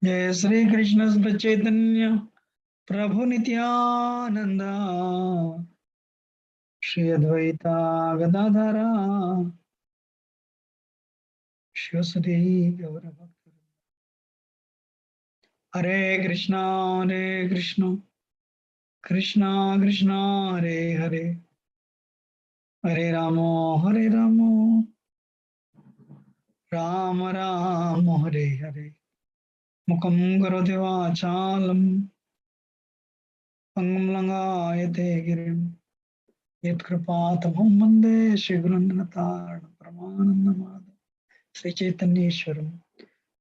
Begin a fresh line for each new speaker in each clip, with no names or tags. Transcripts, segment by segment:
Jai Sri Krishna Chaitanya Prabhu Nityananda Shri Advaita Gadadhara Shivasati Gaura Bhakta. Hare Krishna Krishna Krishna Hare Hare Hare Ramo Rama Rama Hare Hare Mukam Karoti Vachalam Pangam Langayate Girim Yat Kripatamam Vande Shri Gurundanataram Paramanandamada Sri Chaitanyeshwaram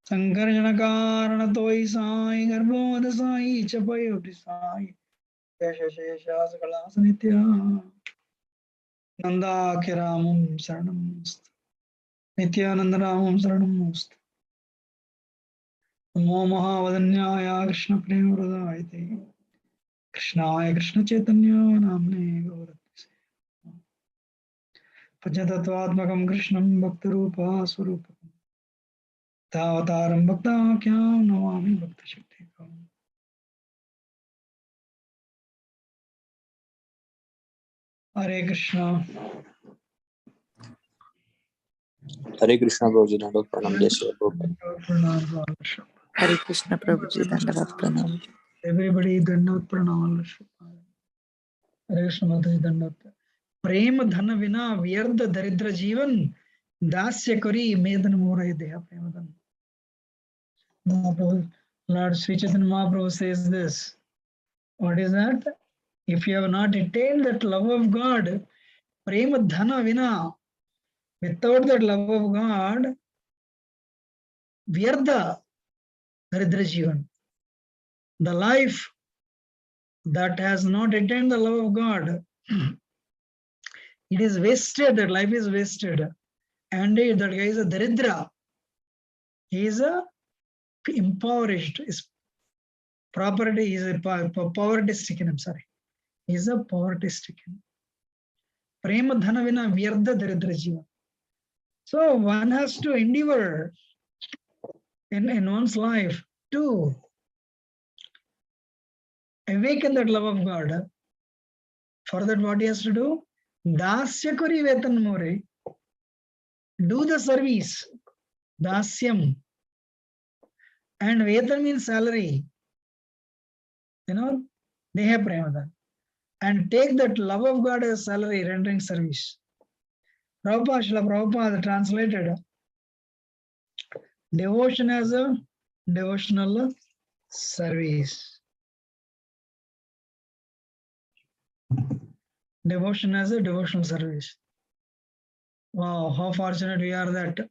Sankara Janakaran Toi Sai Garbhoda Sai Chapayoti Sai Yasha Shesha Sakala Sanitya Nanda Kiramam Saranam Nityananda Ramam Saranam Namo Mahavadanyaya Krishna Prema Radhaite Krishnaya Krishna Chaitanya Namne Gaurati Pajatattvatmakam Krishnam Bhaktarupa Swarupa Tavataram Bhaktakyam Namami Bhakta Shaktikam. Hare Krishna.
Hare Krishna Prabhuji, Dandavat Pranam, Jai Shri
Prabhupada.
Hare Krishna Prabhuji, Dandavat Pranam.
Everybody, Dandavat Pranam. Hare Krishna Mataji, Dandavat. Prema dhana vina vyarda daridra jivan dasya kari medan morai deha prema dhana. Mahaprabhu, Lord Sri Chaitanya Mahaprabhu says this. What is that? If you have not attained that love of God, prema dhana vina, without that love of God, vyarda daridra jivan. The life that has not attained the love of God, it is wasted, that life is wasted. And that guy is a daridra. He is a impoverished. His property is a poverty stricken. I'm sorry. He is a poverty stricken. Prema dhana vina vyarda daridra jiva. So one has to endeavor in one's life to awaken that love of God. For that, what he has to do? Dasya kari vetan more. Do the service. Dasyam. And vetan means salary. Deha prema. And take that love of God as salary, rendering service. Prabhupada translated devotion as a devotional service. Devotion as a devotional service. Wow, how fortunate we are that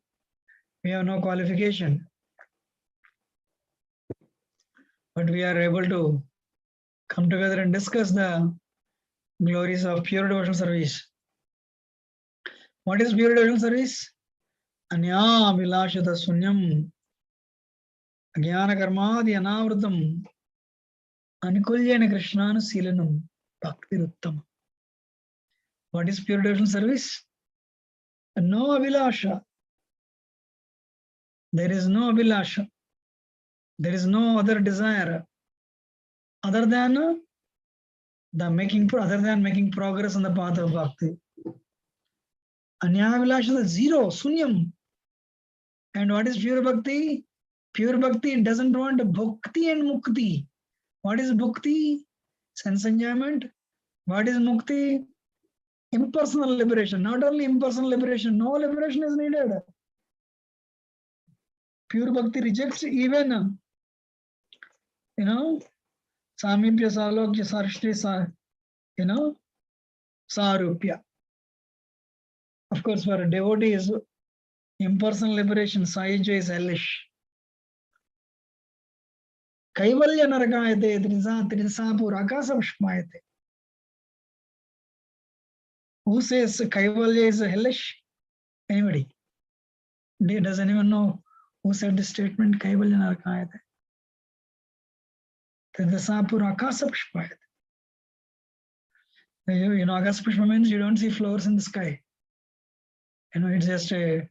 we have no qualification. But we are able to come together and discuss the glories of pure devotional service. What is pure devotional service? Anya vilashata sunyam jnana karmadi anavrutam anikulyana krishnana silanam bhakti uttam. What is pure devotional service? No abhilasha. There is no abhilasha. There is no other desire other than making progress on the path of bhakti. Anyavilasha is zero, sunyam. And what is pure bhakti? Pure bhakti doesn't want bhakti and mukti. What is bhakti? Sense enjoyment. What is mukti? Impersonal liberation. Not only impersonal liberation, no liberation is needed. Pure bhakti rejects even, samipya salokya sarishti, sarupya. Of course, for devotees, impersonal liberation, sahaja is hellish. Kaivalya narakayate, trisapur akasa vishmayate. Who says Kaivalya is hellish? Anybody? Does anyone know who said this statement? Kaivalya narakayate. Trisapur akasa vishmayate. Akasa vishma means you don't see flowers in the sky. It's just a,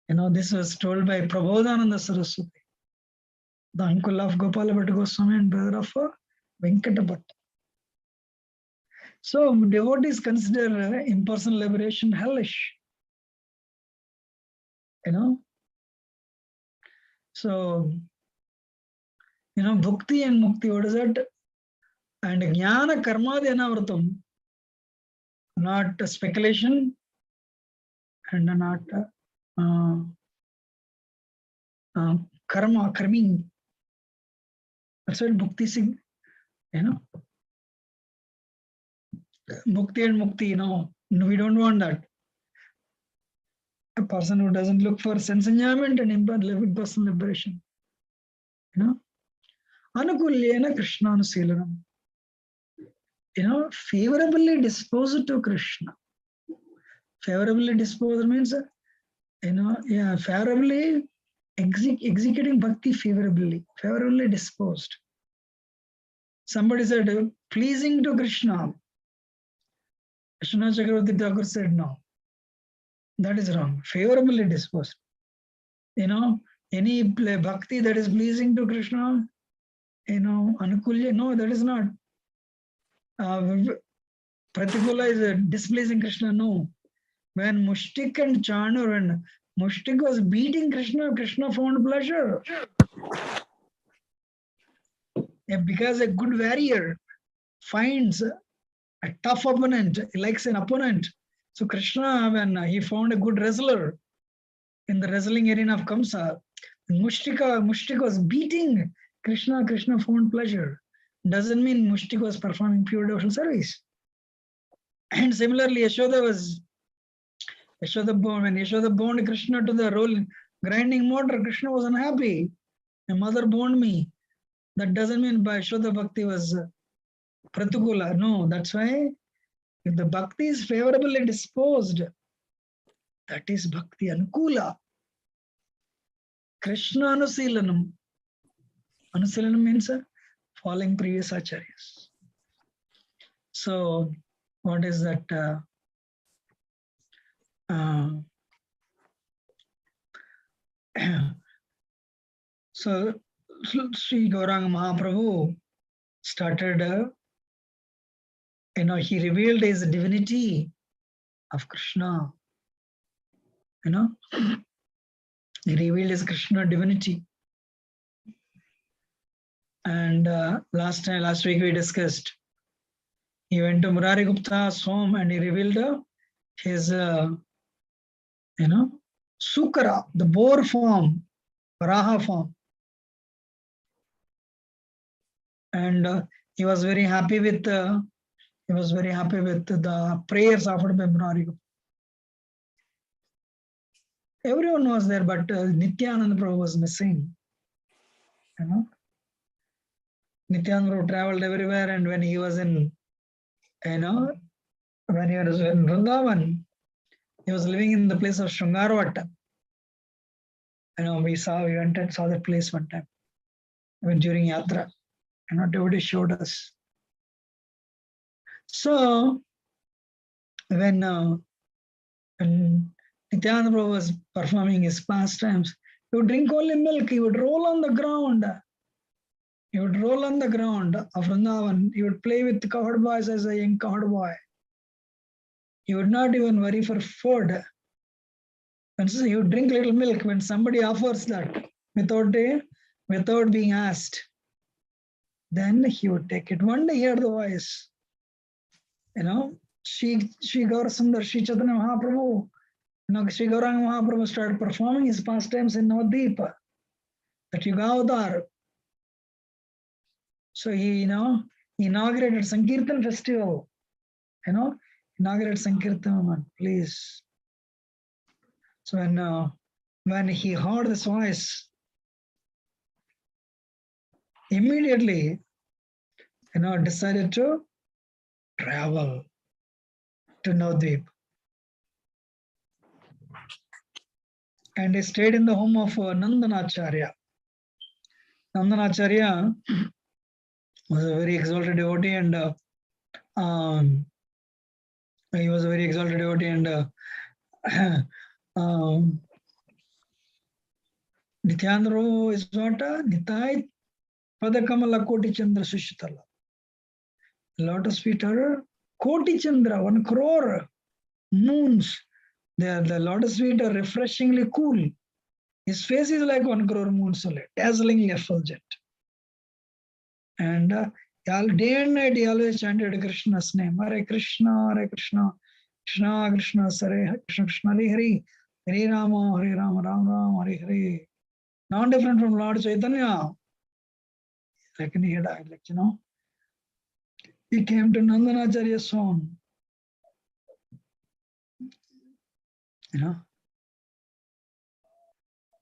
this was told by Prabodhananda Saraswati. the uncle of Gopala Bhatta Goswami and brother of Venkata Bhatta. So devotees consider impersonal liberation hellish. So, bhakti and mukti, what is that? And jnana karma dhyanavartam, not speculation and not karma, karming. That's what bhakti sig, Bhakti and mukti, no, we don't want that. A person who doesn't look for sense enjoyment and impersonal liberation. Anukulyena Krishnanusilanam. Favorably disposed to Krishna. Favorably disposed means, favorably executing bhakti favorably disposed. Somebody said, pleasing to Krishna. Krishna Chakravarti Thakur said, no. That is wrong. Favorably disposed. Any bhakti that is pleasing to Krishna, anukulya, no, that is not. Pratikula is displeasing Krishna, no. When Mushtik and Chanur and Mushtik was beating Krishna, Krishna found pleasure. Because a good warrior finds a tough opponent, he likes an opponent. So Krishna, when he found a good wrestler in the wrestling arena of Kamsa, Mushtik was beating Krishna, Krishna found pleasure. Doesn't mean Mushtik was performing pure devotional service. And similarly, Yashoda when Yashoda bound Krishna to the grinding mortar, Krishna was unhappy. My mother bound me. That doesn't mean by Yashoda Bhakti was pratikula. No, that's why if the Bhakti is favorably disposed, that is Bhakti Anukula. Krishna Anusilanam. Anusilanam means following previous acharyas. So, what is that? So, Sri Gauranga Mahaprabhu started, he revealed his divinity of Krishna. He revealed his Krishna divinity. And last week we discussed, he went to Murari Gupta's home and he revealed his, Sukara, the boar form, Varaha form. And he was very happy with the prayers offered by Murari Gupta. Everyone was there, but Nityananda Prabhu was missing. Nityananda Prabhu traveled everywhere, and when he was in, when he was in Vrindavan, he was living in the place of Shrungarvata. We went and saw that place one time, during Yatra. Devotee showed us. So, when Nityananda Prabhu was performing his pastimes, he would drink only milk, he would roll on the ground. He would roll on the ground of Vrindavan. He would play with the cowherd boys as a young cowherd boy. He would not even worry for food. And so he would drink little milk when somebody offers that without being asked. Then he would take it. One day he heard the voice. Shri Gaurasundar, Shri Chaitanya Mahaprabhu, Shri Gauranga Mahaprabhu started performing his pastimes in Navadvipa, that Yuga Avatar. So he, inaugurated Sankirtan festival. Inaugurated Sankirtan, please. So when he heard this voice, immediately, decided to travel to Navadvip. And he stayed in the home of Nandanacharya. Nandanacharya was a very exalted devotee, and he was a very exalted devotee, and Nityananda Prabhu is what? Nitai Padakamala Koti Chandra Sushitala. Lotus feet are Koti Chandra, 1 crore moons. The lotus feet are refreshingly cool. His face is like 1 crore moon solid, dazzlingly effulgent. And day and night he always chanted Krishna's name. Hare Krishna, Krishna Krishna, Hare Krishna, Krishna Hare Hare, Hare Rama, Rama Rama, Hare Hare. Not different from Lord Chaitanya. Like he had, he came to Nandanacharya's home.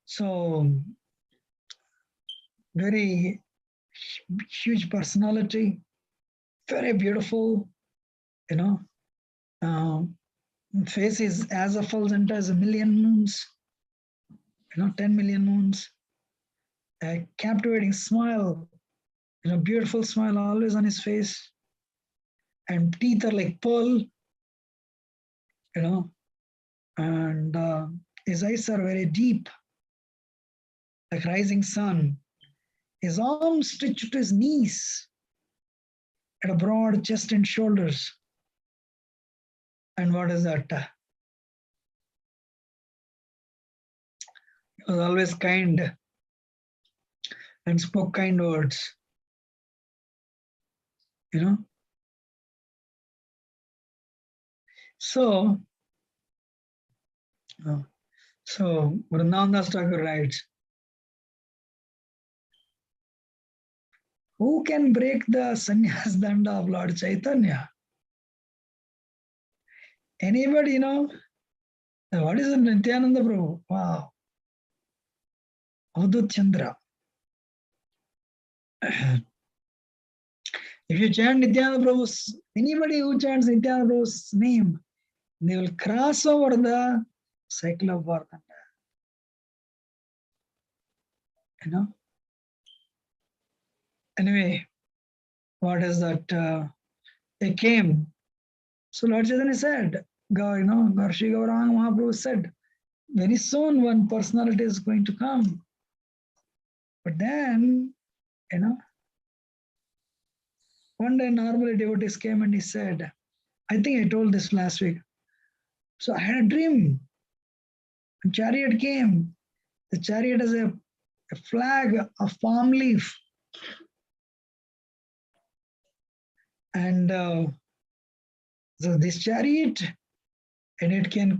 So very huge personality, very beautiful, face is as effulgent as 1,000,000 moons, 10 million moons, a captivating smile, beautiful smile always on his face, and teeth are like pearl, and his eyes are very deep, like rising sun. His arms stretched to his knees, at a broad chest and shoulders. And what is that? He was always kind and spoke kind words. So Vrindavan Das Thakur writes, who can break the sannyas danda of Lord Chaitanya? Anybody, what is it, Nityananda Prabhu? Wow. Avadut Chandra. If you chant Nityananda Prabhu's, anybody who chants Nityananda Prabhu's name, they will cross over the cycle of birth. Anyway, what is that? They came. So Lord Chaitanya said, Garshi Gaurang Mahaprabhu said, very soon one personality is going to come. But then, one day normally devotees came and he said, I think I told this last week. So I had a dream. A chariot came. The chariot is a flag, a palm leaf. And so this chariot, and it can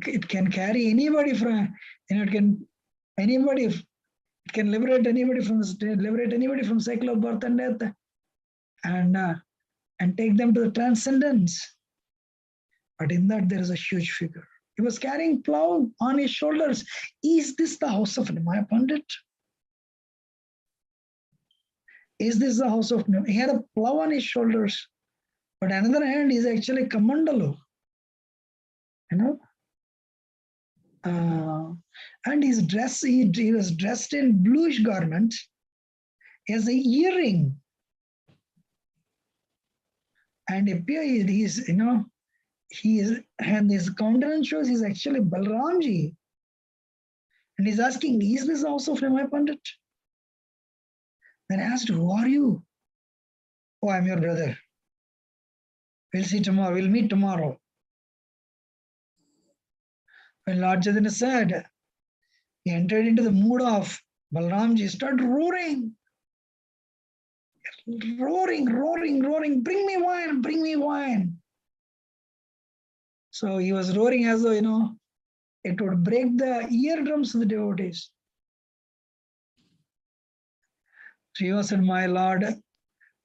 carry anybody from, it can liberate anybody from cycle of birth and death, and take them to the transcendence. But in that there is a huge figure. He was carrying plow on his shoulders. Is this the house of Nimaya Pandit? Is this the house of Nimaya? He had a plow on his shoulders, but on the other hand, he's actually Kamandalu. And his dress, he was dressed in bluish garment. He has an earring. And he's, and his countenance shows he's actually Balramji. And he's asking, is this the house of Nimaya Pandit? Then I asked, who are you? Oh, I'm your brother. We'll see tomorrow. We'll meet tomorrow. When Lord Chaitanya said, he entered into the mood of Balramji, started roaring. Roaring, bring me wine. So he was roaring as though, it would break the eardrums of the devotees. Shiva said, my Lord,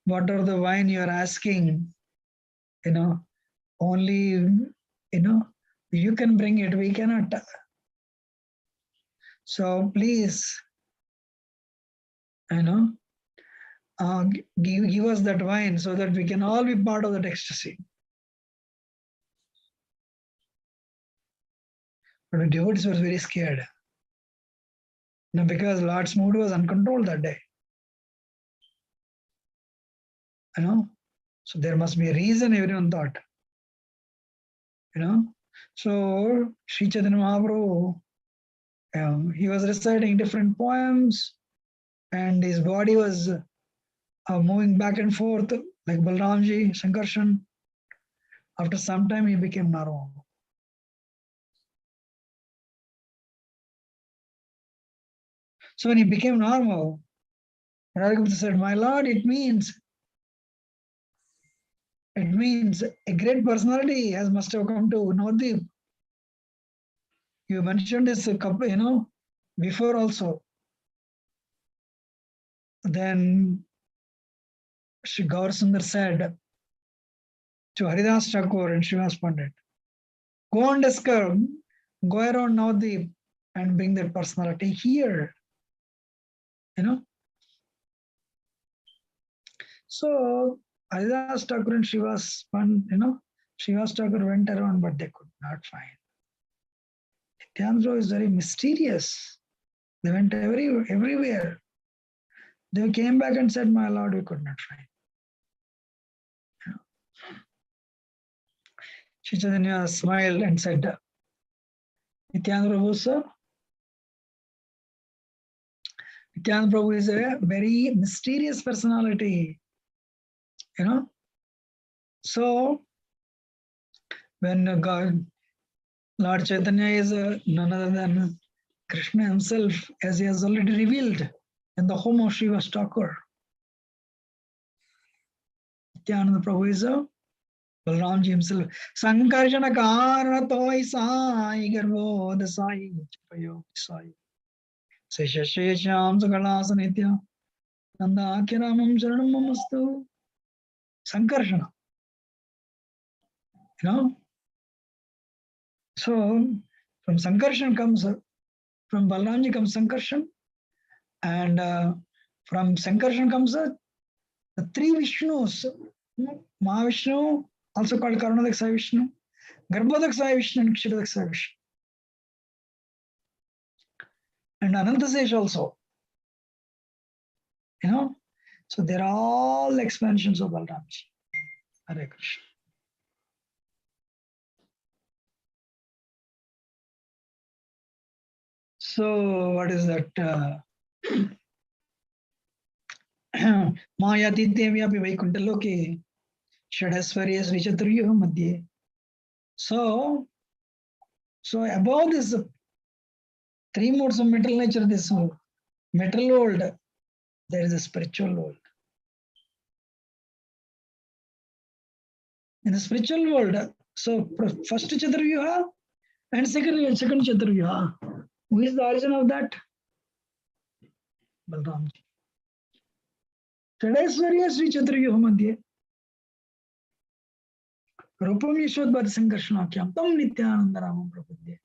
what are the wine you are asking? Only, you can bring it, we cannot. So please, give us that wine so that we can all be part of that ecstasy. But the devotees were very scared. Because Lord's mood was uncontrolled that day. So there must be a reason, everyone thought. So Sri Chaitanya Mahaprabhu, he was reciting different poems, and his body was moving back and forth like Balramji, Sankarshan. After some time, he became normal. So when he became normal, Radhagupta said, "My Lord, it means a great personality has must have come to Navadvip. You mentioned this before also." Then Shri Gaur Sundar said to Haridas Thakur and Srivas Pandit, "Go on discover, go around Navadvip and bring that personality here." So Haridas Thakur and Srivas Thakur went around, but they could not find. Nityananda is very mysterious. They went everywhere. They came back and said, "My Lord, we could not find." Shri Chaitanya smiled and said, "Nityananda Prabhu, sir, Nityananda Prabhu is a very mysterious personality. So when God, Lord Chaitanya is none other than Krishna himself, as he has already revealed in the home of Srivas Thakur. Nityananda Prabhu is Balramji himself. Sankarshana karana toy sai garbo dasai chapayo sai. Seshashesham sakalas nitya nanda akhiramam sharanam mamastu. Sankarshana. So from Sankarshan comes, from Balramji comes Sankarshan, and from Sankarshan comes the three Vishnus. Mahavishnu, also called Karunadaksaya Vishnu, Garbhodaksaya Vishnu, and Kshiradaksaya Vishnu. And Anantasesh also. So they're all expansions of Balramji. Hare Krishna. So what is that? Maya Tidevyapi Vaikuntaloke Shadasvarya Sri Chaturyo Madhye. So above this three modes of mental nature, this material world, there is a spiritual world. In the spiritual world, so first Chaturvyuha and second Chaturvyuha. Who is the origin of that? Balramji. Tadesvarya Sri Chaturvyuha Madhye. Rupam Yashodbhata Sankarshanakyam Tam Nityananda Ramam Prapadye.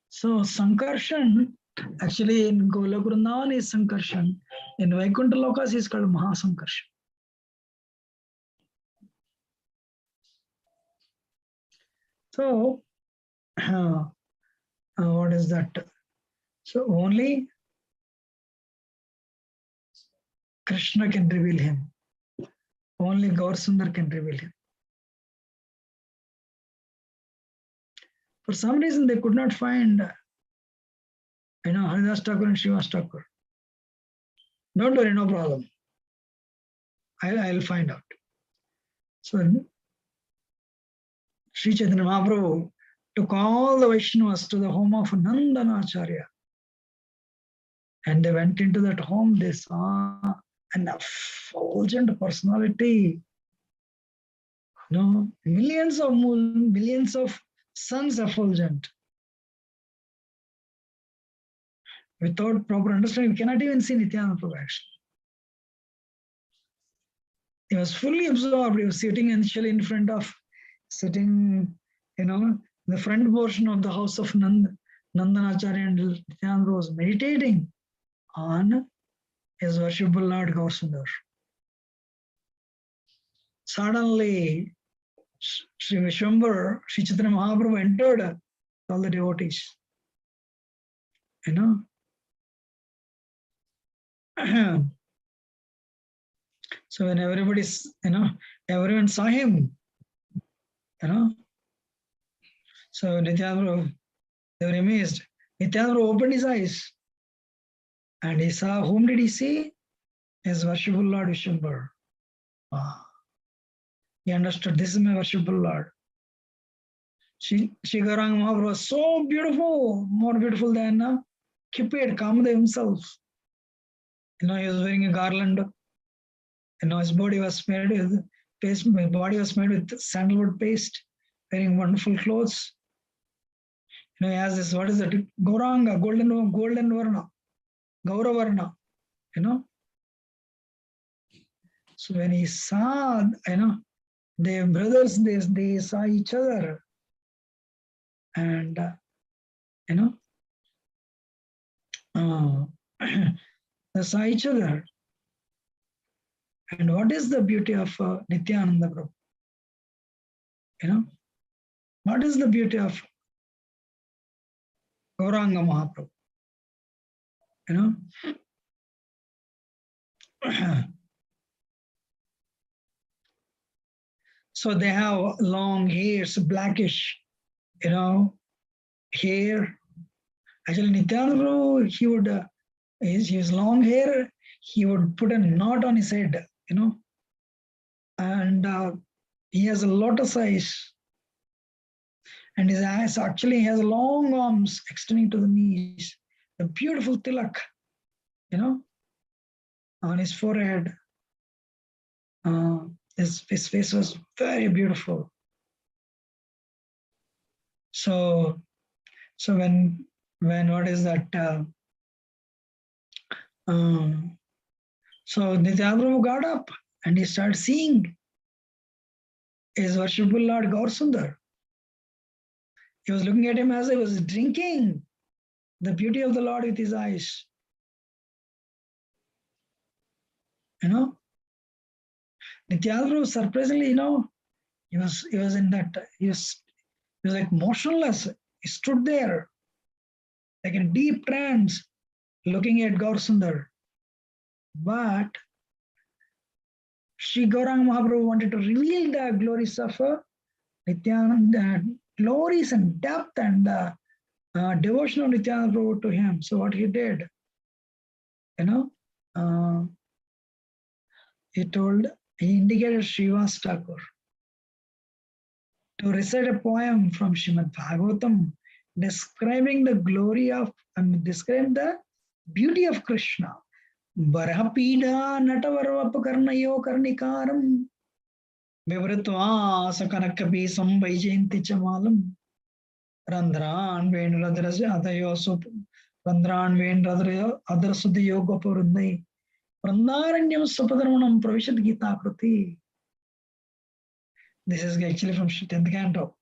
So Sankarshan, actually in Golok Vrindavan is Sankarshan. In Vaikuntha Lokas is called Mahasankarshan. So what is that? So only Krishna can reveal him. Only Gaur Sundar can reveal him. For some reason, they could not find, Haridas Thakur and Srivas Thakur. Don't worry, no problem. I'll find out. So Sri Chaitanya Mahaprabhu took all the Vaishnavas to the home of Nandanacharya. And they went into that home, they saw an effulgent personality. Millions of suns effulgent. Without proper understanding, we cannot even see Nityananda Prabhu actually. He was fully absorbed. He was sitting initially in front of, the front portion of the house of Nandanacharya, and Nityananda was meditating on his worshipful Lord Gaur Sundar. Suddenly, Sri Vishwambar, Sri Chaitanya Mahaprabhu entered all the devotees. So when everyone saw him, so So Nityananda, they were amazed. Nityananda opened his eyes and he saw, whom did he see? His worshipful Lord Vishwambhar. He understood, this is my worshipful Lord. Sri Gauranga Mahaprabhu was so beautiful, more beautiful than Cupid, Kamadev himself. He was wearing a garland. His body was made with paste. My body was made with sandalwood paste. Wearing wonderful clothes. He has this. What is that? Gauranga, golden varna, Gaura varna. So when he saw, their brothers, they saw each other, and they saw each other. And what is the beauty of Nityananda Prabhu? What is the beauty of Gauranga Mahaprabhu? So they have long hairs, blackish, hair. Actually, Nityananda Prabhu, he would, his long hair, he would put a knot on his head, and he has a lotus eyes. And his eyes actually has long arms extending to the knees. A beautiful tilak, on his forehead. His face was very beautiful. So when what is that? So Nityananda Prabhu got up and he started seeing his worshipful Lord Gaur Sundar. He was looking at him as he was drinking the beauty of the Lord with his eyes. Nityananda Prabhu, surprisingly, he was in that, he was like motionless. He stood there like in deep trance, looking at Gaur Sundar. But Sri Gauranga Mahaprabhu wanted to reveal the glories of Nityananda, glories and depth and devotion of Nityananda Prabhu to him. So what he did, he indicated Srivas Thakur to recite a poem from Srimad Bhagavatam describing the glory of, describing the beauty of Krishna. Barapida Natavarvapakarnayo Karnikaram Vivritva Sakanakapi Sambajayanti Chamalam Randran Vendradrasya Adayo Sup Randran Vendradraya Adrasudiyo Gopurundai Randaranyam Supadarmanam Pravishad Gita Kriti. This is actually from 10th canto.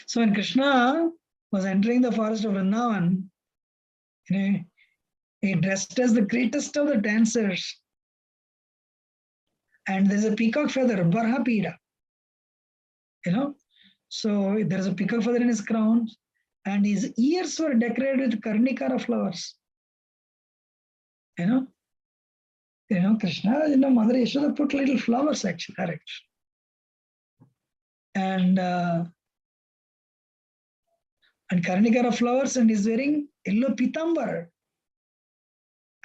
So when Krishna was entering the forest of Vrindavan, he dressed as the greatest of the dancers. And there's a peacock feather, Barhapida. So there's a peacock feather in his crown, and his ears were decorated with Karnikara flowers. Krishna, Mother Yashoda put little flowers actually, correct. And Karnikara flowers, and he's wearing yellow pitambar.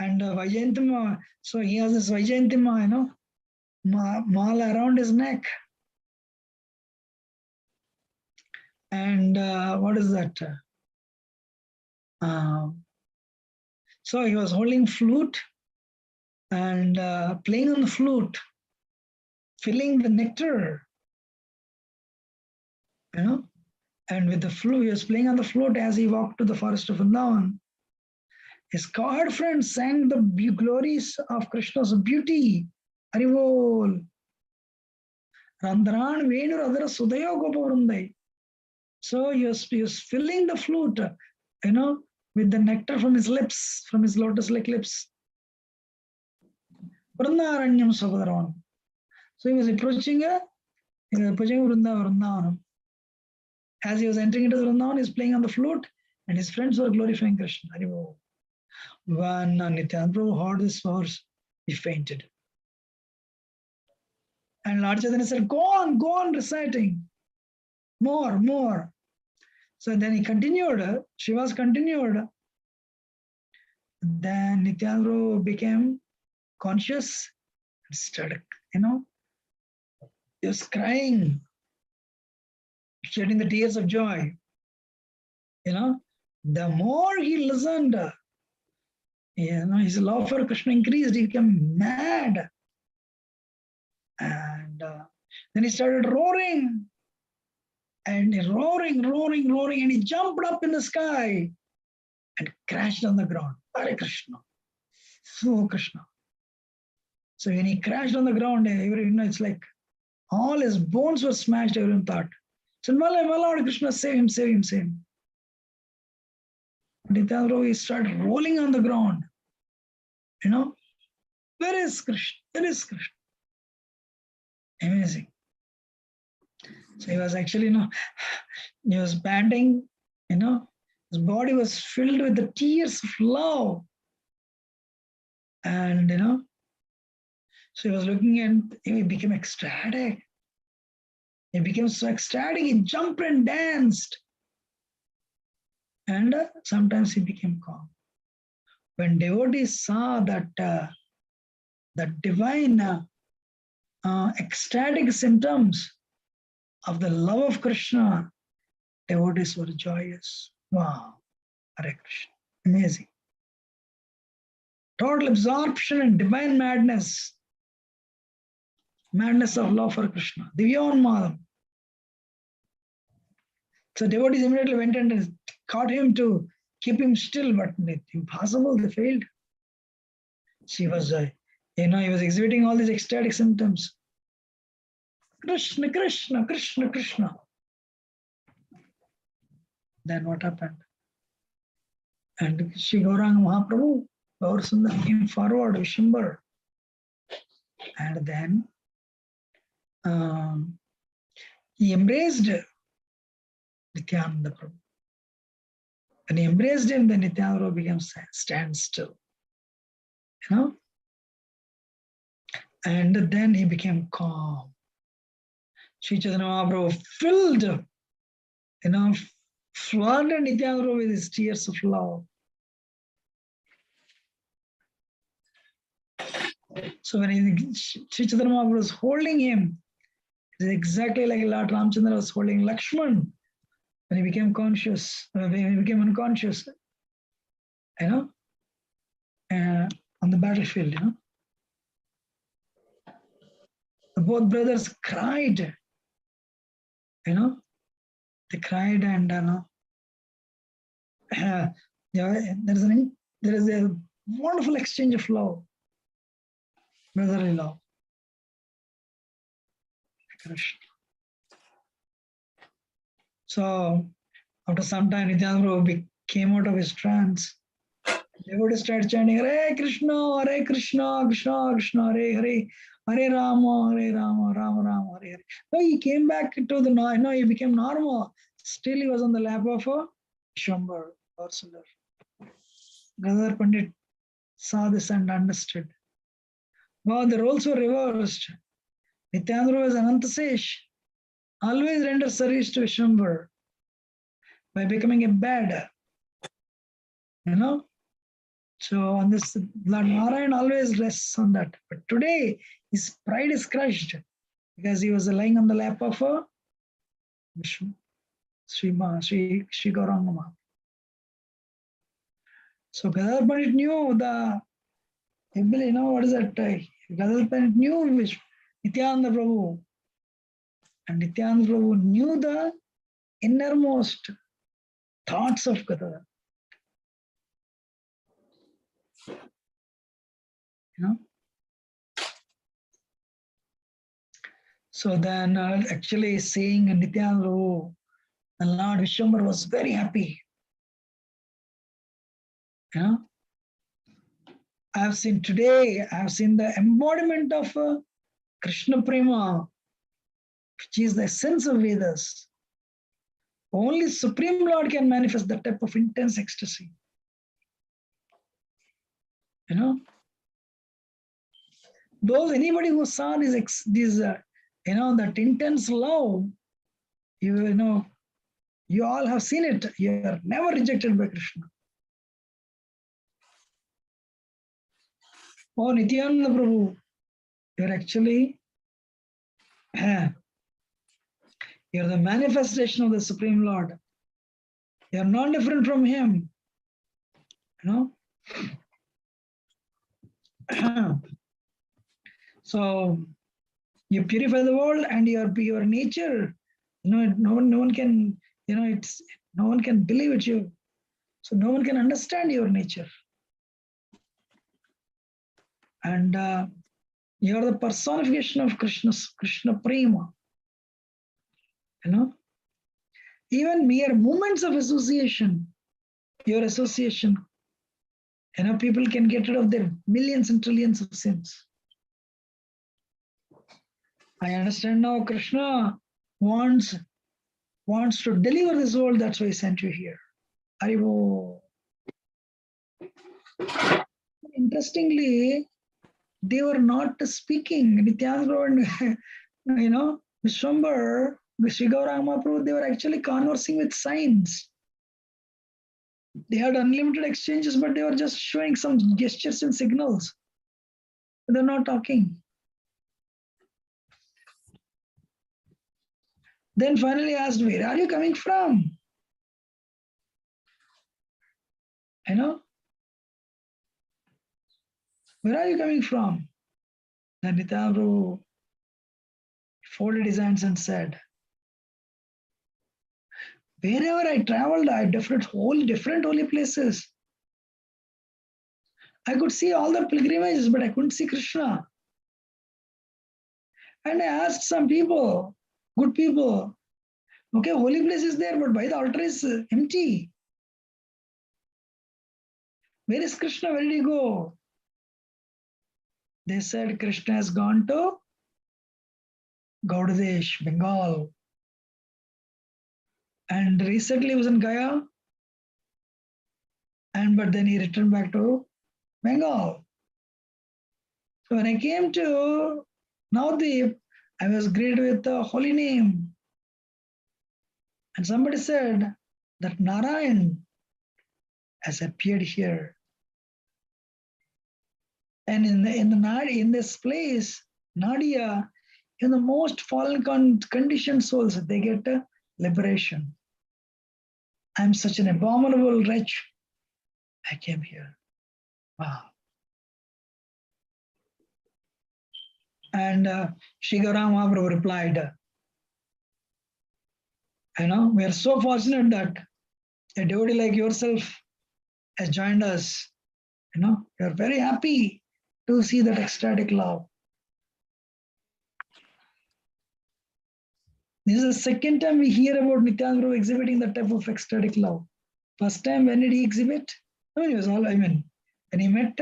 And Vajayantima, so he has this Vajayantima, mala around his neck. And what is that? So he was holding flute and playing on the flute, filling the nectar, and with the flute, he was playing on the flute as he walked to the forest of Vrindavan. His cowherd friends sang the glories of Krishna's beauty. Haribol. Randran Venur Adara Sudayo Gopavrundai. So he was filling the flute, with the nectar from his lips, from his lotus-like lips. Vrindaranyam Sabhadaravanam. So he was approaching Vrindavanam. As he was entering into the Vrindavan, he was playing on the flute, and his friends were glorifying Krishna. Haribol. When Nityananda Prabhu heard this verse, he fainted. And Lord Chaitanya said, go on reciting. more, more. So then he continued, Srivas continued. Then Nityananda became conscious and started, he was crying, shedding the tears of joy. The more he listened, his love for Krishna increased, he became mad. And then he started roaring, and roaring, and he jumped up in the sky and crashed on the ground. Hare Krishna. So Krishna. So when he crashed on the ground, it's like all his bones were smashed, everyone thought. So, my Lord Krishna, save him, save him, save him. Nityananda, he started rolling on the ground. Where is Krishna? Where is Krishna? Amazing. So he was actually, he was panting, his body was filled with the tears of love. And, so he was looking and he became ecstatic. He became so ecstatic, he jumped and danced. And sometimes he became calm. When devotees saw that divine ecstatic symptoms of the love of Krishna, devotees were joyous. Wow, Hare Krishna, amazing. Total absorption in divine madness of love for Krishna, Divyanmadam. So devotees immediately went and caught him to keep him still, but impossible, they failed. He was, he was exhibiting all these ecstatic symptoms. Krishna, Krishna, Krishna, Krishna. Then what happened? And Shri Gauranga Mahaprabhu, Gaur Sundar, came forward, Vishimbar. And then he embraced Nityananda Prabhu. When he embraced him, then Nityananda became stand still. And then he became calm. Sri Chaitanya Mahaprabhu filled, flooded Nityananda with his tears of love. So when Sri Chaitanya Mahaprabhu was holding him, it is exactly like Lord Ramchandra was holding Lakshman when he became conscious, when he became unconscious, on the battlefield, Both brothers cried, they cried, and there is a wonderful exchange of love, brotherly love. So after some time, Nityananda came out of his trance. They would start chanting, Hare Krishna, Krishna Krishna, Hare Hare, Hare Rama, Rama Rama, Hare Hare. No, he came back to the, he became normal. Still he was on the lap of a Shambhar or Sundar. Gadadhar Pandit saw this and understood. Wow, the roles were reversed. Nityananda was Anantasesh, always rendered service to Shambhar by becoming a bad, So on this, Lord Narayan always rests on that. But today, his pride is crushed because he was lying on the lap of a Sri Gauranga Mahaprabhu. So Gadadhar Pandit knew the ability, what is that? Gadadhar Pandit knew Nityananda Prabhu. And Nityananda Prabhu knew the innermost thoughts of Gadadhar. So then actually seeing Nityananda Prabhu, the Lord Vishwambar was very happy. I have seen the embodiment of Krishna Prema, which is the essence of Vedas. Only Supreme Lord can manifest that type of intense ecstasy. Anybody who saw that intense love, You know, you all have seen it. You are never rejected by Krishna. Oh, Nityananda Prabhu, you're actually, you're the manifestation of the Supreme Lord. You're not different from Him. You know? So you purify the world and your nature. You know, no one can, you know, no one can believe it you. So no one can understand your nature. And you are the personification of Krishna Prema. You know, even mere moments of association, your association, you know, people can get rid of their millions and trillions of sins. I understand now Krishna wants to deliver this world, that's why he sent you here. Haribo. Interestingly, they were not speaking. Nityananda and you know, Vishwambar, Vishigaurama Prabhu, they were actually conversing with signs. They had unlimited exchanges, but they were just showing some gestures and signals. They're not talking. Then finally asked, where are you coming from? You know? Where are you coming from? Then Nityananda Prabhu folded his hands and said, wherever I traveled, I had different holy places. I could see all the pilgrimages, but I couldn't see Krishna. And I asked some people, good people, okay, holy place is there, but why the altar is empty? Where is Krishna? Where did he go? They said Krishna has gone to Gaudadesh, Bengal. And recently he was in Gaya. But then he returned back to Bengal. So when I came to Navdeep, I was greeted with the holy name. And somebody said that Narayan has appeared here. And in this place, Nadia, in the most fallen conditioned souls, they get a liberation. I'm such an abominable wretch. I came here. Wow. And Sri Gauranga Mahaprabhu replied, you know, we are so fortunate that a devotee like yourself has joined us. You know, we are very happy to see that ecstatic love. This is the second time we hear about Nityananda Prabhu exhibiting that type of ecstatic love. First time, when did he exhibit? He was when he met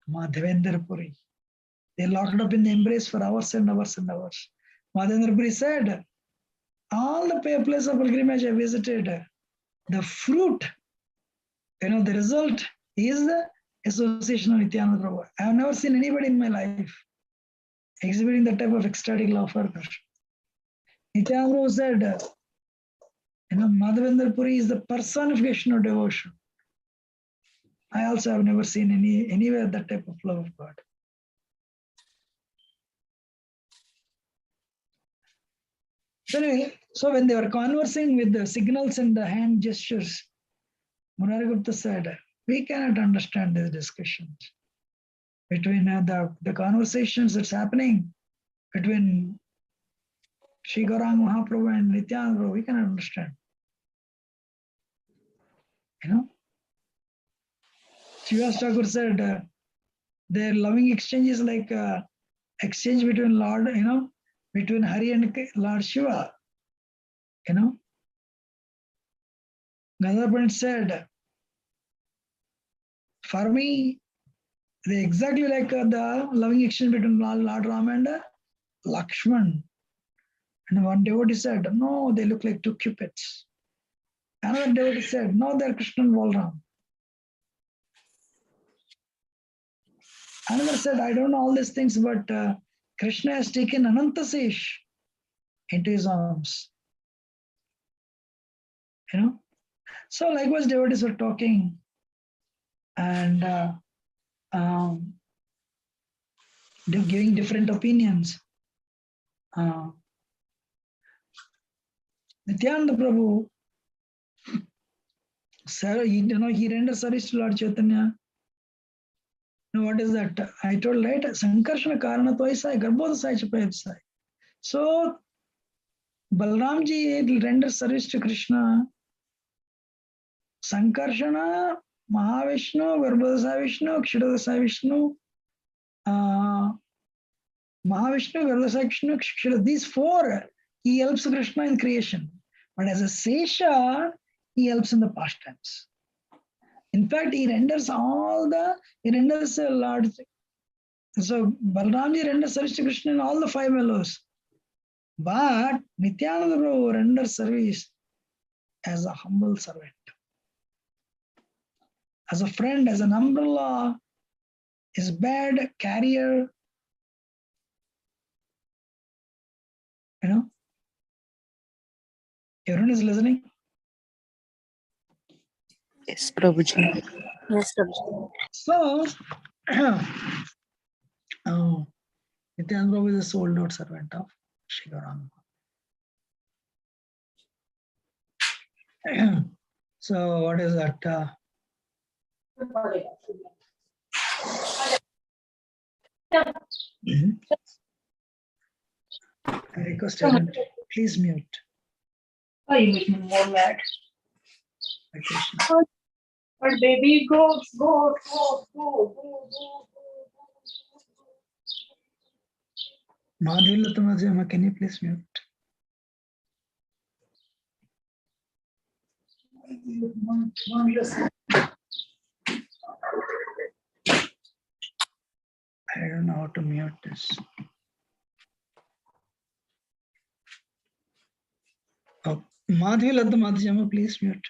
Madhavendra Puri. They locked up in the embrace for hours and hours and hours. Madhavendra Puri said, all the places of pilgrimage I visited, the fruit, you know, the result is the association of Nityananda Prabhu. I have never seen anybody in my life exhibiting that type of ecstatic love for Krishna. Nityananda Prabhu said, you know, Madhavendra Puri is the personification of devotion. I also have never seen anywhere that type of love of God. So anyway, so when they were conversing with the signals and the hand gestures, Murarigupta said, we cannot understand these discussions between the conversations that's happening between Sri Gauranga Mahaprabhu and Nityananda Prabhu. We cannot understand. You know, Srivas Thakur said their loving exchange is like exchange between Lord, you know, between Hari and Lord Shiva. You know, Gadadhar Pandit said, for me, they exactly like the loving exchange between Lord Ram and Lakshman. And one devotee said, no, they look like two cupids. Another devotee said, no, they're Krishna and Balram. Another said, I don't know all these things, but Krishna has taken Anantasesh into his arms. you know. So likewise, devotees were talking, and giving different opinions. Nityananda Prabhu, sir, he rendered service to Lord Chaitanya. What is that? I told, right? Sankarshana Karana Toisai, Garbhodasai Chapayasai. So Balramji rendered service to Krishna. Sankarshana, Mahavishnu, Garbhodasai Vishnu, Kshidasai Vishnu, Mahavishnu, Garbhodasai Vishnu, Kshidasai. These four, he helps Krishna in creation. But as a Sesha, he helps in the pastimes. In fact, he renders a Lord. So Balramji renders service to Krishna in all the 5 mellows. But Nityananda Prabhu renders service as a humble servant, as a friend, as an umbrella, his bed carrier. Everyone is listening?
Yes, Prabhuji.
Yes, Prabhuji.
So, Nityananda Prabhu is a sold out servant of Shigaram. So, what is that? I request everyone, please mute.
Oh, you make me more mad.
Krishna.
But baby, go.
Madhulatamajama, can you please mute? I don't know how to mute this. Oh, Madhulatamajama, please mute.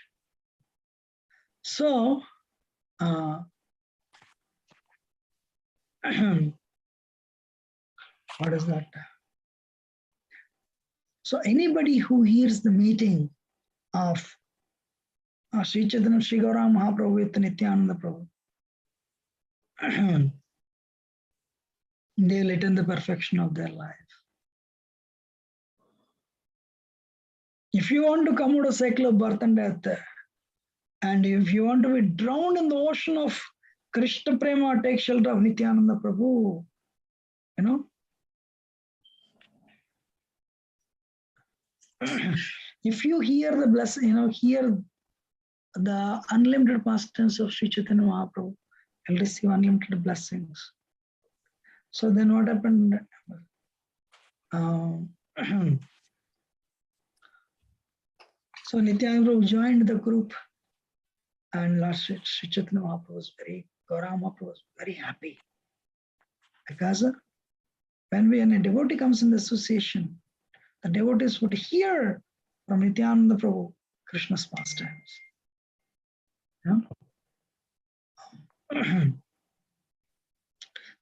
So, what is that? So anybody who hears the meeting of Sri Chaitanya Sri Gaura Mahaprabhu with Nityananda Prabhu, they will attain the perfection of their life. If you want to come out of cycle of birth and death, and if you want to be drowned in the ocean of Krishna Prema, take shelter of Nityananda Prabhu, if you hear the blessing, hear the unlimited pastimes of Sri Chaitanya Mahaprabhu, you'll receive unlimited blessings. So then what happened? So Nityananda Prabhu joined the group, and Lord Sri Chaitanya Mahaprabhu Gaura Mahaprabhu was very happy. Because when a devotee comes in the association, the devotees would hear from Nityananda Prabhu Krishna's pastimes.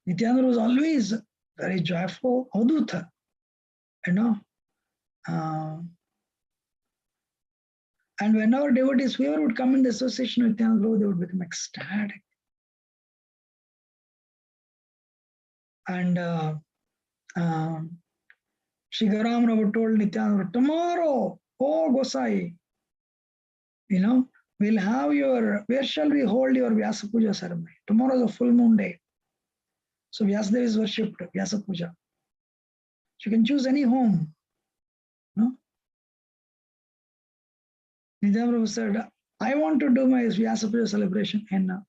Nityananda was always very joyful, Aduta, and whenever devotees, whoever would come in the association with Nityananda Prabhu, they would become ecstatic. And Sri Garam Prabhu told Nityananda, tomorrow, oh Gosai, we'll have where shall we hold your Vyasa Puja ceremony? Tomorrow is a full moon day. So Vyasadeva is worshipped, Vyasa Puja. So you can choose any home. Nityananda Prabhu said, I want to do my Vyasa Puja celebration in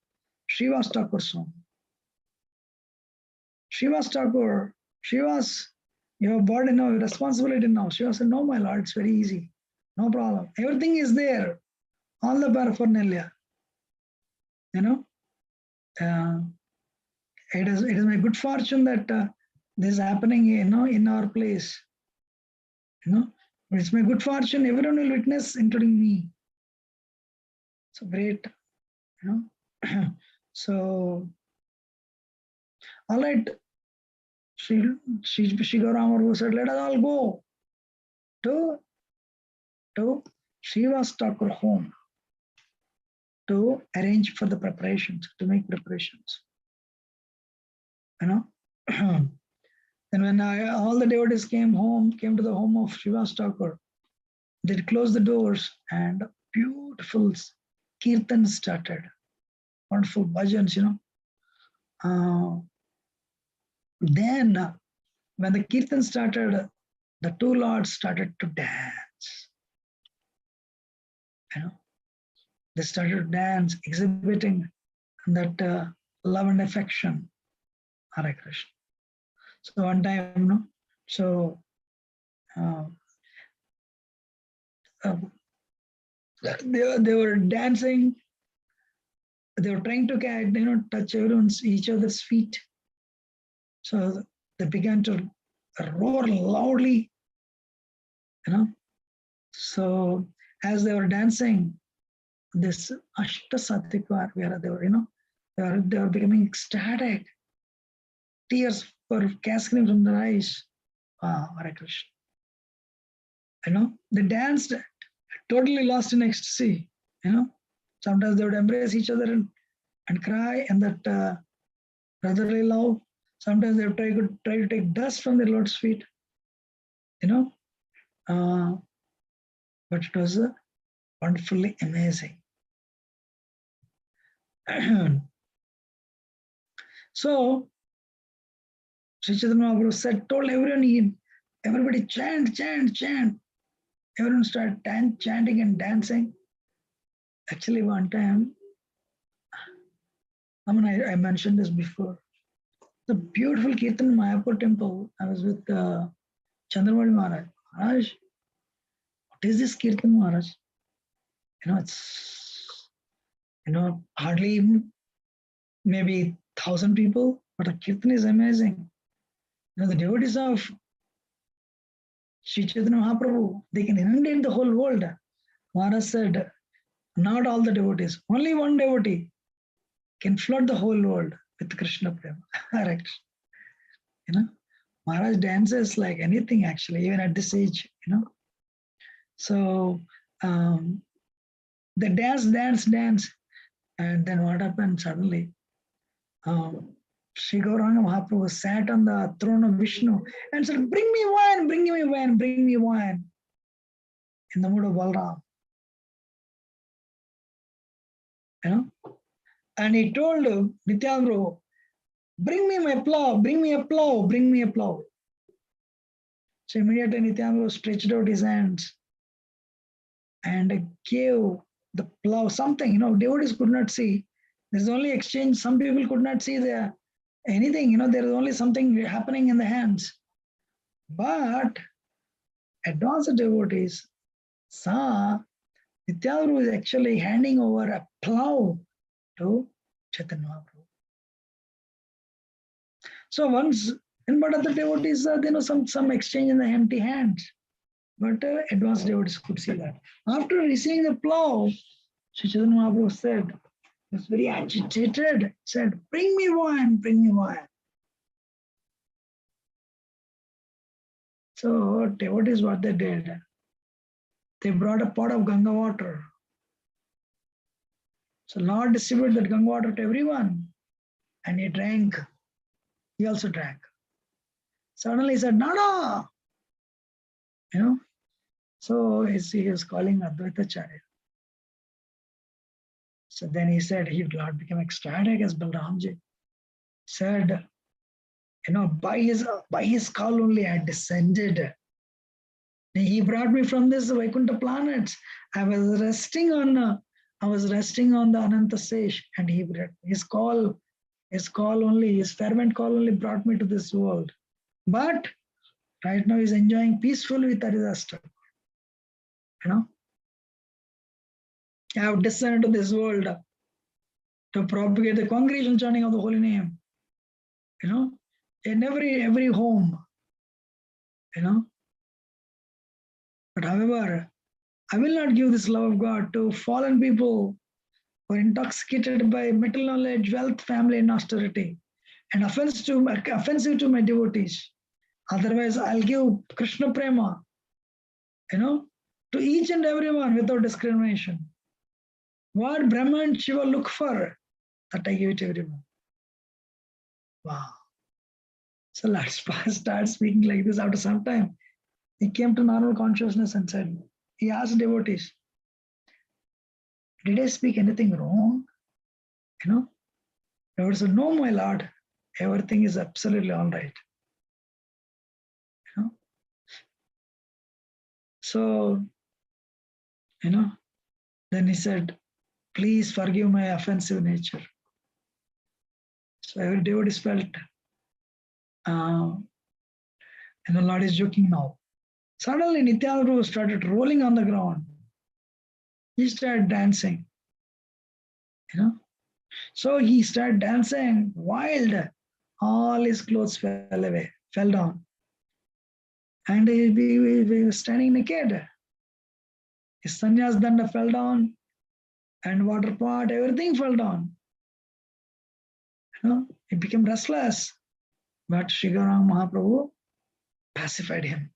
Srivas Thakur's home. Srivas Thakur, Srivas, you have burden now, responsibility now. Srivas said, no, my lord, it's very easy. No problem. Everything is there. All the paraphernalia. It is my good fortune that this is happening, in our place. But it's my good fortune. Everyone will witness, including me. So great. So, all right. Sri Gauramaru said, let us all go to Srivas Thakur home to arrange for the preparations, to make preparations. Then when all the devotees came to the home of Srivas Thakur, they closed the doors and beautiful kirtan started. Wonderful bhajans, Then when the kirtan started, the two lords started to dance. They started to dance, exhibiting that love and affection. Hare Krishna. So one time, they were dancing. They were trying to touch each other's feet. So they began to roar loudly. So as they were dancing, this Ashta Sattvikar, where they were, they were becoming ecstatic. Tears were cascading from their eyes. Hare Krishna. They danced totally lost in ecstasy. Sometimes they would embrace each other and cry, and that brotherly love. Sometimes they would try to take dust from their Lord's feet. But it was wonderfully amazing. So Sri Chaitanya Bhagavad told everyone, everybody chant, chant, chant. Everyone started chanting and dancing. Actually, one time, I mentioned this before. The beautiful Kirtan in Mayapur temple, I was with Chandramali Maharaj. Maharaj, what is this Kirtan, Maharaj? It's, hardly maybe 1,000 people, but the Kirtan is amazing. The devotees of Sri Chaitanya Mahaprabhu, they can inundate the whole world. Maharaj said, not all the devotees, only one devotee can flood the whole world with Krishna Prema. Correct. Maharaj dances like anything actually, even at this age, So they dance, and then what happened suddenly? Sri Gauranga Mahaprabhu sat on the throne of Vishnu and said, bring me wine, bring me wine, bring me wine. In the mood of Balram. And he told Nityananda, bring me my plow, bring me a plow, bring me a plow. So immediately Nityananda stretched out his hands and gave the plow something, devotees could not see. There's only exchange. Some people could not see anything, there is only something happening in the hands. But advanced devotees saw Nityananda was actually handing over a plow to Chaitanya Mahaprabhu. So once, but other devotees, some exchange in the empty hands. But advanced devotees could see that. After receiving the plow, Sri Chaitanya Mahaprabhu said, he was very agitated, said, bring me wine, bring me wine. So devotees, what they did, they brought a pot of Ganga water. So Lord distributed that Ganga water to everyone. And he drank. He also drank. Suddenly he said, no. So he was calling Advaita Charya. So then he said, Lord became ecstatic as Balramji. Said, by his call only I descended. He brought me from this Vaikuntha planets. I was resting on the Ananta Sesh, and his fervent call only brought me to this world. But right now he's enjoying peacefully with Haridasa. I have descended to this world to propagate the congregational chanting of the holy name. In every home. But however, I will not give this love of God to fallen people who are intoxicated by material knowledge, wealth, family, and austerity, and offensive to my devotees. Otherwise, I'll give Krishna Prema, to to each and everyone without discrimination. What Brahma and Shiva look for, that I give it to everyone. Wow. So let's start speaking like this. After some time, he came to normal consciousness and said, he asked devotees, did I speak anything wrong? Devotee said, no, my lord, everything is absolutely all right. So, then he said, please forgive my offensive nature. So every devotee felt, Lord is joking now. Suddenly Nityananda Prabhu started rolling on the ground. He started dancing. So he started dancing wild. All his clothes fell down. And he was standing naked. His sannyas danda fell down, and water pot, everything fell down. He became restless. But Sri Gauranga Mahaprabhu pacified him.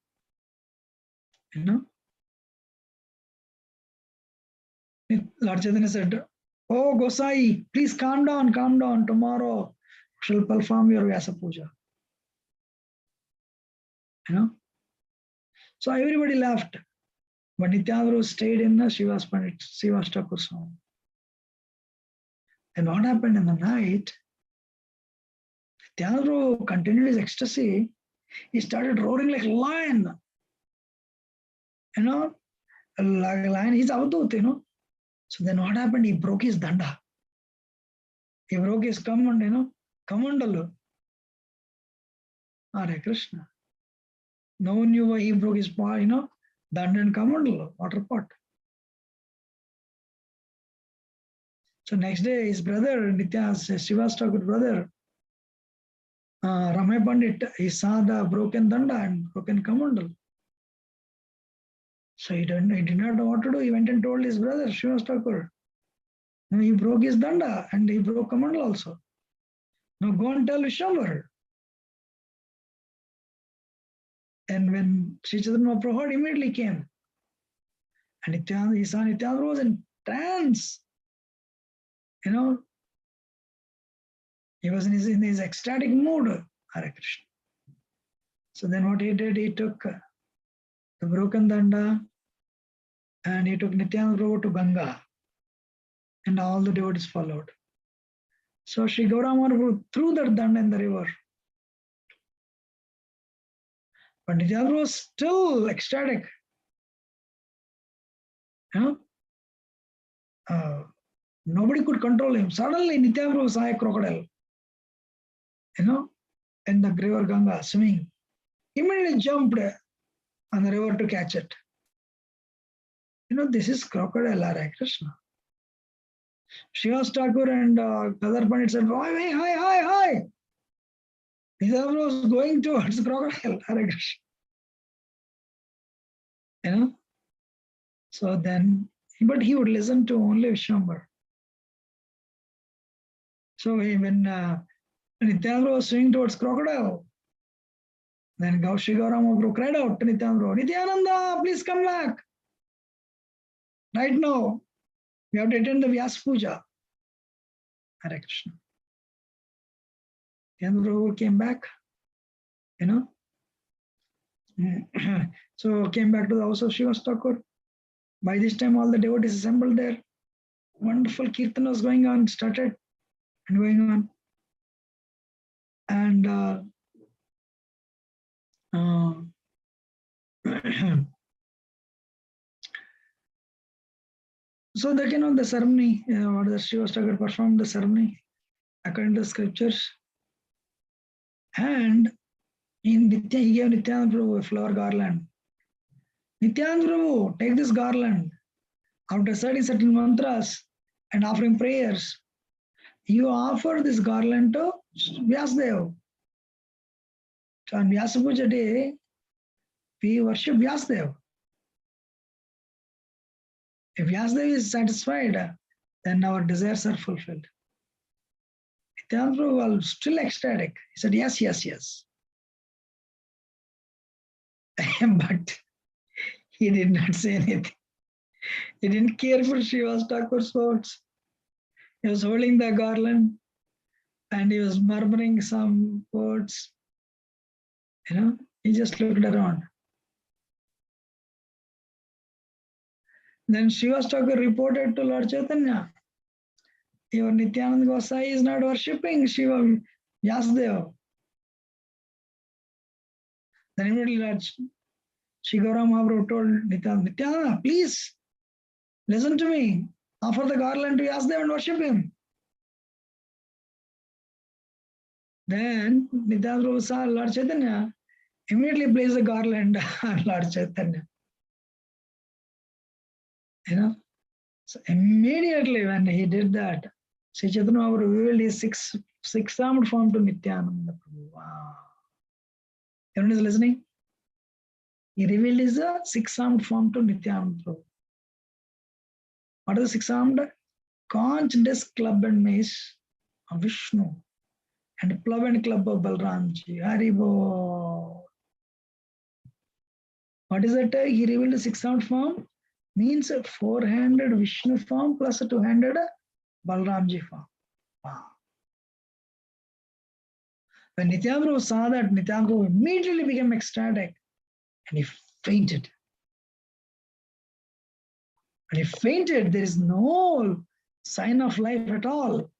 Lord Chaitanya said, oh Gosai, please calm down. Tomorrow we shall perform your Vyasa Puja. So everybody left. But Nityananda stayed in the Srivas Thakur's home. And what happened in the night? Nityananda continued his ecstasy. He started roaring like a lion. Like a lion, he's avadut, So then what happened? He broke his danda. He broke his kamandalu. Hare Krishna. No one knew why he broke his danda and kamandalu, water pot. So next day, his brother, Nitya's Srivas Thakur brother, Ramay Pandit, he saw the broken danda and broken kamandal. So he did not know what to do. He went and told his brother, Srivas Thakur. Now he broke his danda and he broke kamandal also. Now go and tell Vishwambar. And when Sri Chaitanya Mahaprabhu heard, immediately came. And he saw Nityananda was in trance. He was in his ecstatic mood. Hare Krishna. So then what he did, he took the broken danda and he took Nityananda Prabhu to Ganga. And all the devotees followed. So Sri Gauranga Mahaprabhu threw that danda in the river. But Nityananda was still ecstatic. Nobody could control him. Suddenly Nityananda saw a crocodile, in the river Ganga swimming. Immediately jumped on the river to catch it. This is crocodile, Hare Krishna. Srivas Thakur and other Pandit said, hi. Nityananda was going towards crocodile, Hare Krishna. So then, but he would listen to only Vishwambar. So when Nityananda was swinging towards crocodile, then Sri Gauranga Mahaprabhu cried out to Nityananda, Nityananda, please come back. Right now, we have to attend the Vyasa Puja. Hare Krishna. Nityananda Prabhu came back, So came back to the house of Srivas Thakur. By this time, all the devotees assembled there. Wonderful kirtan was going on, started and going on. And so that, the ceremony, what the Srivas Thakur performed the ceremony according to the scriptures. And he gave Nityananda Prabhu a flower garland. Nityananda Prabhu, take this garland. After studying certain mantras and offering prayers, you offer this garland to Vyasadeva. So on Vyasa Puja day, we worship Vyasadeva. If Vyasadeva is satisfied, then our desires are fulfilled. Nityananda Prabhu was still ecstatic. He said, yes. But He did not say anything. He didn't care for Srivas Thakur's words. He was holding the garland and he was murmuring some words. He just looked around. Then Srivas Thakur reported to Lord Chaitanya, your Nityananda Gosai is not worshipping Shiva Vyasdeva. Then immediately Lord Shigara Mahaprabhu told Nityananda, please listen to me. Offer the garland to Vyasdeva and worship him. Then Nityananda Prabhu saw Lord Chaitanya, immediately placed the garland on Lord Chaitanya. So immediately when he did that, Sri Chaitanya Mahaprabhu revealed his six-armed form to Nityananda Prabhu. Wow. Everyone is listening? He revealed his six-armed form to Nityananda Prabhu. What is the six-armed? Conch, disc, club and mace of Vishnu and plug and club of Balramji. Haribo. What is that? He revealed the six-armed form? Means a four-handed Vishnu form plus a two-handed Balramji form. Wow. When Nityananda Prabhu saw that, Nityananda Prabhu immediately became ecstatic and he fainted. When he fainted, there is no sign of life at all.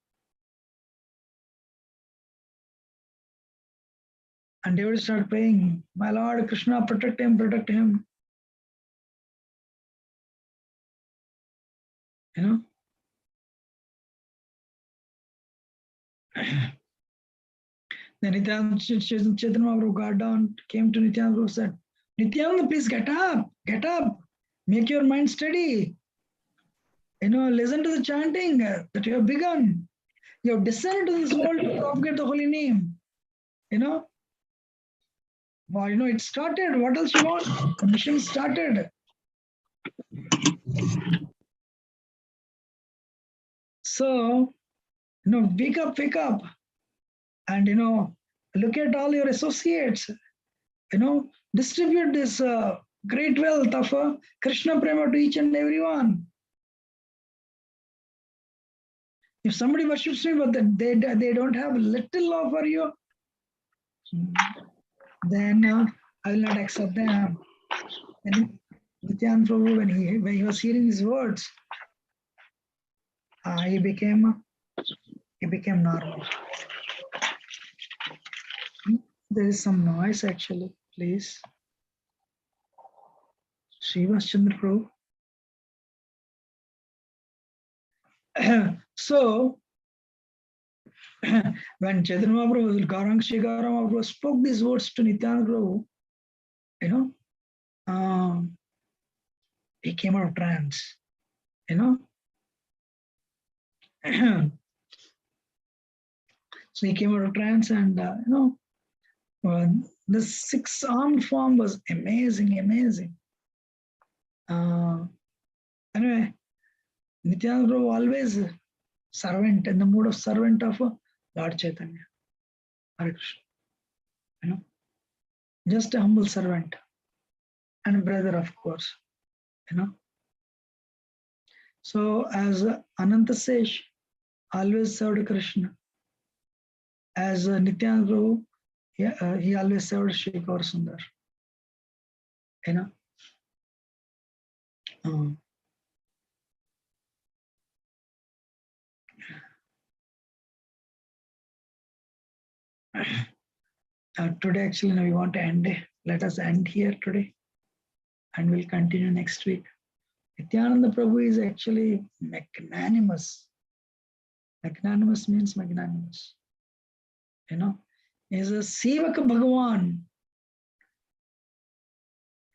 And they would start praying, my Lord Krishna, protect him, protect him. Then Nityananda Chaitanya Mahaprabhu got down, came to Nityananda Prabhu, said, Nityananda, please get up, make your mind steady. Listen to the chanting that you have begun. You have descended to this world to propagate the holy name. Well, it started. What else you want? The mission started. So, wake up. And, look at all your associates. Distribute this great wealth of Krishna Prema to each and everyone. If somebody worships me, but they don't have little love for you, then I will not accept them. And Nityananda Prabhu, when he was hearing his words, he became normal. There is some noise actually, please. Srivas Chandra Prabhu. So, when Chaitanya Mahaprabhu, Gauranga Sri Gauranga Mahaprabhu spoke these words to Nityananda Prabhu, he came out of trance, So he came out of trance and, the six-armed form was amazing. Anyway, Nityananda Prabhu always servant, in the mood of servant of Lord Chaitanya. Hare Krishna. Just a humble servant and brother, of course. So as Ananta Sesh always served Krishna, as Nityananda Prabhu, he always served Shri Gaur Sundar. Today actually we want to end. Let us end here today and we'll continue next week. Nityananda Prabhu is actually magnanimous. Magnanimous means magnanimous. He is a Sevaka Bhagavan.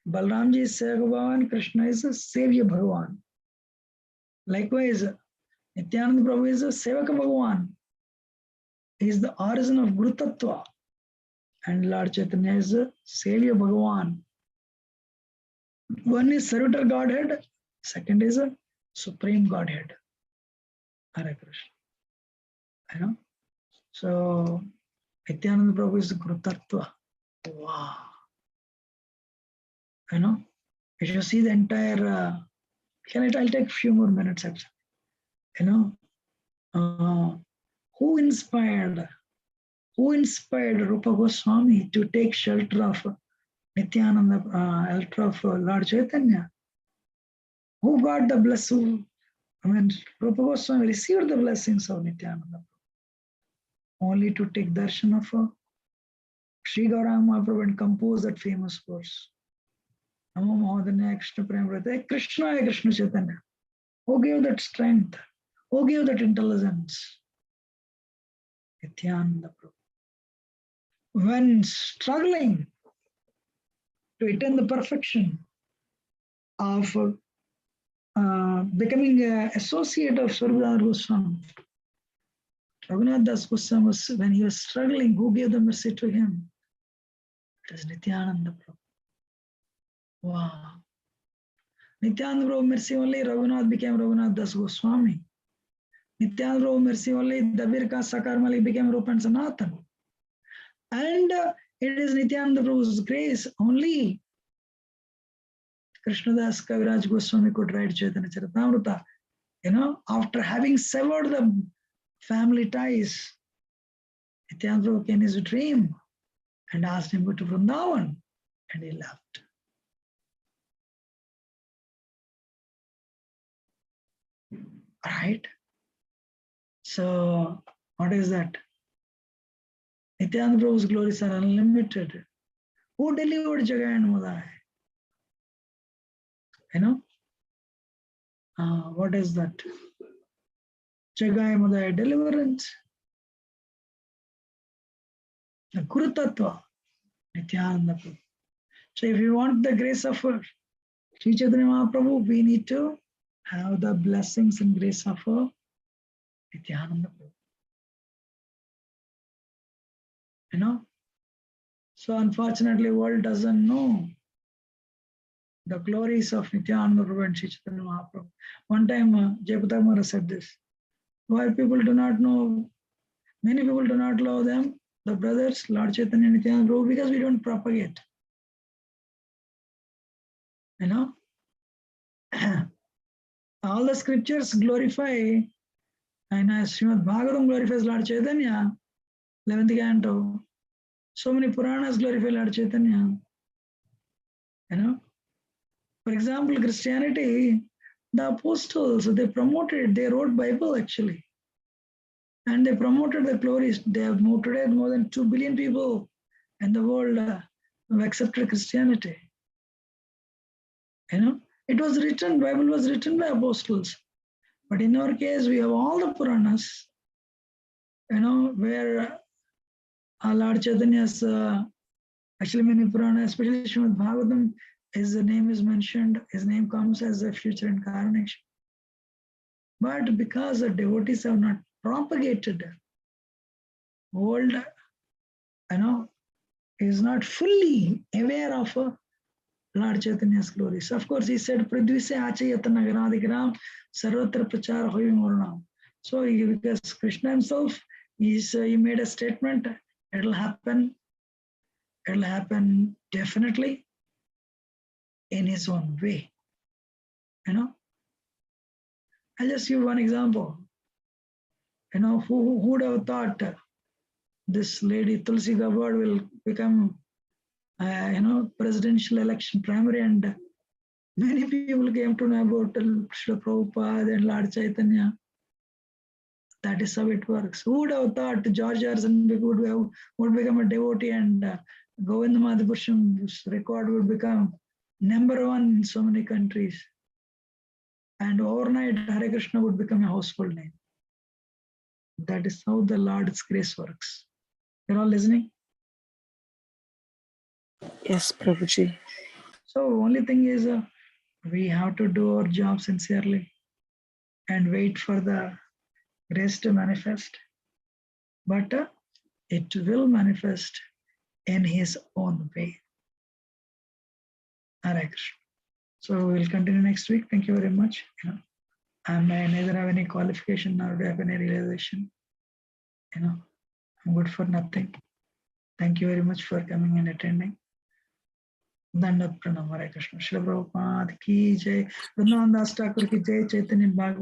Balramji is Sevaka Bhagavan, Krishna is a Savior Bhagavan. Likewise, Nityananda Prabhu is a Sevaka Bhagavan. He is the origin of Guru Tattva. And Lord Chaitanya is a Savior Bhagavan. One is Servitor Godhead, second is a Supreme Godhead. Hare Krishna. So, Nityananda Prabhu is Guru Tattva. Wow. If you see the entire, I'll take a few more minutes actually. Who inspired Rupa Goswami to take shelter of Nityananda, shelter of Lord Chaitanya? Who got the blessing? Rupa Goswami received the blessings of Nityananda, only to take darshan of Sri Gauranga Mahaprabhu and compose that famous verse. Namo Mahadanya Krishna Premrate Krishna Krishna Chaitanya. Who gave that strength? Who gave that intelligence? Nityananda Prabhu. When struggling to attain the perfection of becoming an associate of Sarvadhar Goswami, Raghunath Das Goswami, when he was struggling, who gave the mercy to him? It is Nityananda Prabhu. Wow. Nityananda Prabhu mercy only, Raghunath became Raghunath Das Goswami. Nityananda Prabhu mercy only, Dabir Ka Sakar Malik became Rupa and Sanatan. And it is Nityananda Prabhu's grace only Krishnadas Kaviraj Goswami could write Chaitanya Charitamrita. After having severed the family ties, Nityananda Prabhu came in his dream and asked him to go to Vrindavan, and he left. Right? So, what is that? Nityananda Prabhu's glories are unlimited. Who delivered Jagai and Madai? What is that? Jagai Madai deliverance. The Guru Tattva, Nityananda Prabhu. So if you want the grace of Sri Chaitanya Mahaprabhu, we need to have the blessings and grace of Nityananda Prabhu. So unfortunately, world doesn't know the glories of Nityananda Prabhu and Sri Chaitanya Mahaprabhu. One time, Jayapataka Maharaj said this. Why people do not know, many people do not know them, the brothers, Lord Chaitanya and Nityananda Prabhu, because we don't propagate. All the scriptures glorify, and as Srimad Bhagavatam glorifies Lord Chaitanya, 11th canto, so many Puranas glorify Lord Chaitanya. For example, Christianity, the apostles, they promoted, they wrote Bible actually. And they promoted the glories. They have today more than 2 billion people in the world have accepted Christianity. It was written, Bible was written by apostles. But in our case, we have all the Puranas, where Lord Chaitanya's, actually many Puranas, especially Srimad Bhagavatam, his name is mentioned, his name comes as a future incarnation. But because the devotees have not propagated, world, is not fully aware of Lord Chaitanya's glories. Of course, he said, Pridvi se achayata nagaradigram sarvatra prachara hoyi mornam. So, because Krishna himself, he made a statement, it'll happen definitely in his own way. I'll just give one example. Who would have thought this lady Tulsi Gabbard will become presidential election primary, and many people came to know about Srila Prabhupada and Lord Chaitanya. That is how it works. Who would have thought George Harrison would become a devotee, and Govinda Madhapurush's record would become #1 in so many countries. And overnight, Hare Krishna would become a household name. That is how the Lord's grace works. You're all listening?
Yes, Prabhuji.
So only thing is, we have to do our job sincerely and wait for the grace to manifest. But it will manifest in his own way. Hare Krishna. So we'll continue next week. Thank you very much. I neither have any qualification nor do I have any realization. I'm good for nothing. Thank you very much for coming and attending. Dandat Pranam. Hare Krishna. Srila Prabhupada ki jai. Vrindavan Das Thakur ki jai. Chaitanya Bhagavad